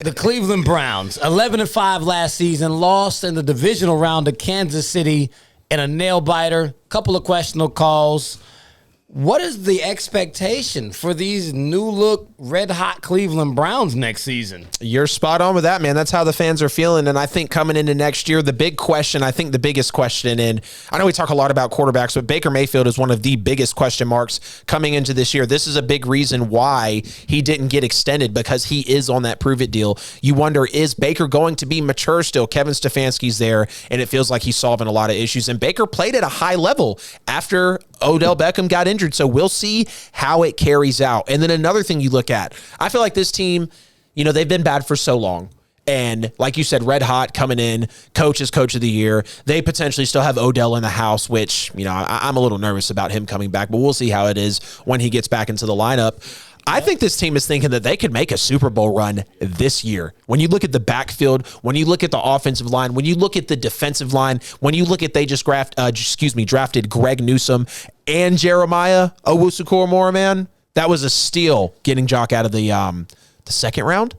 The Cleveland Browns, 11-5 last season, lost in the divisional round to Kansas City in a nail-biter, couple of questionable calls. What is the expectation for these new-look, red-hot Cleveland Browns next season? You're spot on with that, man. That's how the fans are feeling. And I think coming into next year, the big question, I think the biggest question, and I know we talk a lot about quarterbacks, but Baker Mayfield is one of the biggest question marks coming into this year. This is a big reason why he didn't get extended, because he is on that prove-it deal. You wonder, is Baker going to be mature still? Kevin Stefanski's there, and it feels like he's solving a lot of issues. And Baker played at a high level after Odell Beckham got injured. So we'll see how it carries out. And then another thing you look at, I feel like this team, they've been bad for so long. And like you said, red hot coming in, coach of the year. They potentially still have Odell in the house, which, I'm a little nervous about him coming back, but we'll see how it is when he gets back into the lineup. I think this team is thinking that they could make a Super Bowl run this year. When you look at the backfield, when you look at the offensive line, when you look at the defensive line, when you look at they just drafted Greg Newsome and Jeremiah Owusu-Koramoah, man, that was a steal getting Jock out of the second round.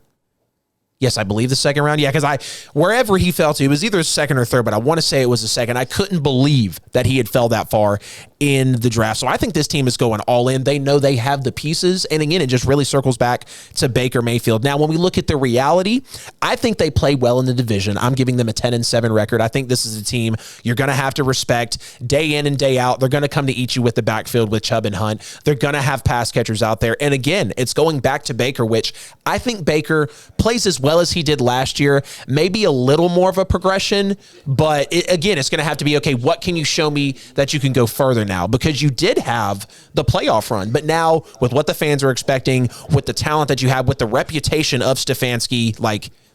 Yes, I believe the second round. Yeah, because wherever he fell to, it was either second or third, but I want to say it was the second. I couldn't believe that he had fell that far in the draft. So I think this team is going all in. They know they have the pieces. And again, it just really circles back to Baker Mayfield. Now, when we look at the reality, I think they play well in the division. I'm giving them a 10-7 record. I think this is a team you're going to have to respect day in and day out. They're going to come to eat you with the backfield with Chubb and Hunt. They're going to have pass catchers out there. And again, it's going back to Baker, which I think Baker plays as well as he did last year. Maybe a little more of a progression, but again, it's going to have to be, okay, what can you show me that you can go further now? Because you did have the playoff run, but now with what the fans are expecting, with the talent that you have, with the reputation of Stefanski,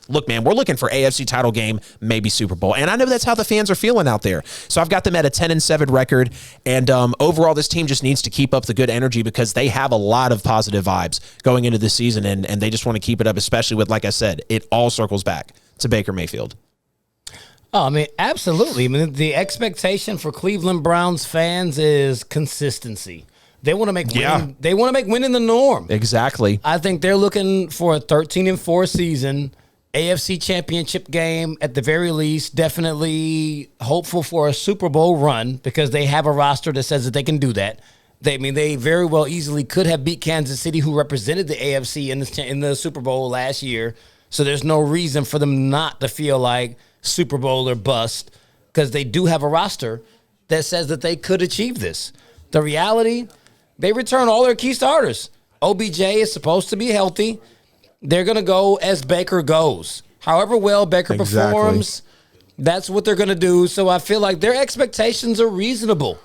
look, man, we're looking for AFC title game, maybe Super Bowl. And I know that's how the fans are feeling out there. So I've got them at a 10-7 record. And overall, this team just needs to keep up the good energy, because they have a lot of positive vibes going into the season. And they just want to keep it up, especially with, like I said, it all circles back to Baker Mayfield. Oh, absolutely. The expectation for Cleveland Browns fans is consistency. They want to make winning. They want to make winning the norm. Exactly. I think they're looking for a 13-4 season, AFC Championship game at the very least. Definitely hopeful for a Super Bowl run, because they have a roster that says that they can do that. They very well easily could have beat Kansas City, who represented the AFC in the Super Bowl last year. So there's no reason for them not to feel like Super Bowl or bust, because they do have a roster that says that they could achieve this. The reality, they return all their key starters. OBJ is supposed to be healthy. They're going to go as Baker goes. However well Baker performs, that's what they're going to do. So I feel like their expectations are reasonable.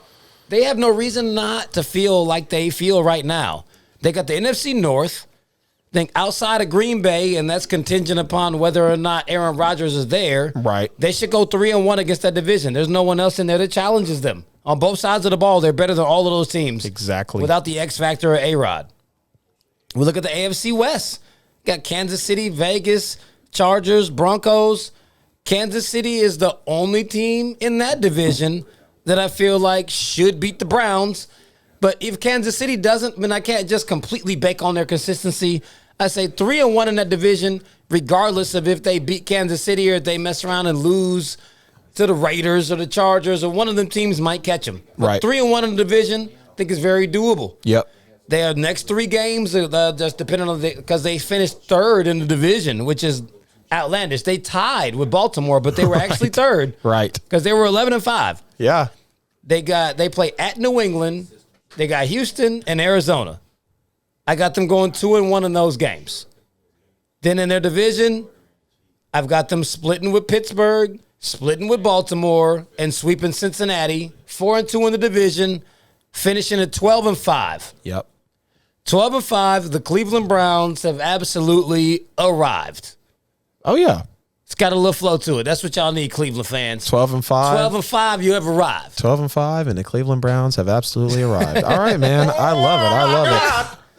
They have no reason not to feel like they feel right now. They got the NFC North. I think outside of Green Bay, and that's contingent upon whether or not Aaron Rodgers is there. Right. They should go 3-1 against that division. There's no one else in there that challenges them. On both sides of the ball, they're better than all of those teams. Exactly. Without the X factor or A-Rod. We look at the AFC West. Got Kansas City, Vegas, Chargers, Broncos. Kansas City is the only team in that division that I feel like should beat the Browns. But if Kansas City doesn't, I can't just completely bake on their consistency. I say 3-1 in that division, regardless of if they beat Kansas City or if they mess around and lose to the Raiders or the Chargers, or one of them teams might catch them. But 3-1 in the division, I think is very doable. Yep. Their next 3 games, just depending on because they finished third in the division, which is outlandish. They tied with Baltimore, but they were actually third. Right. Because they were 11-5. Yeah. They play at New England. They got Houston and Arizona. I got them going 2-1 in those games. Then in their division, I've got them splitting with Pittsburgh, splitting with Baltimore, and sweeping Cincinnati. 4-2 in the division, finishing at 12-5. Yep. 12-5, the Cleveland Browns have absolutely arrived. Oh, yeah. It's got a little flow to it. That's what y'all need, Cleveland fans. 12-5. 12-5, you have arrived. 12-5, and the Cleveland Browns have absolutely arrived. All right, man. I love it.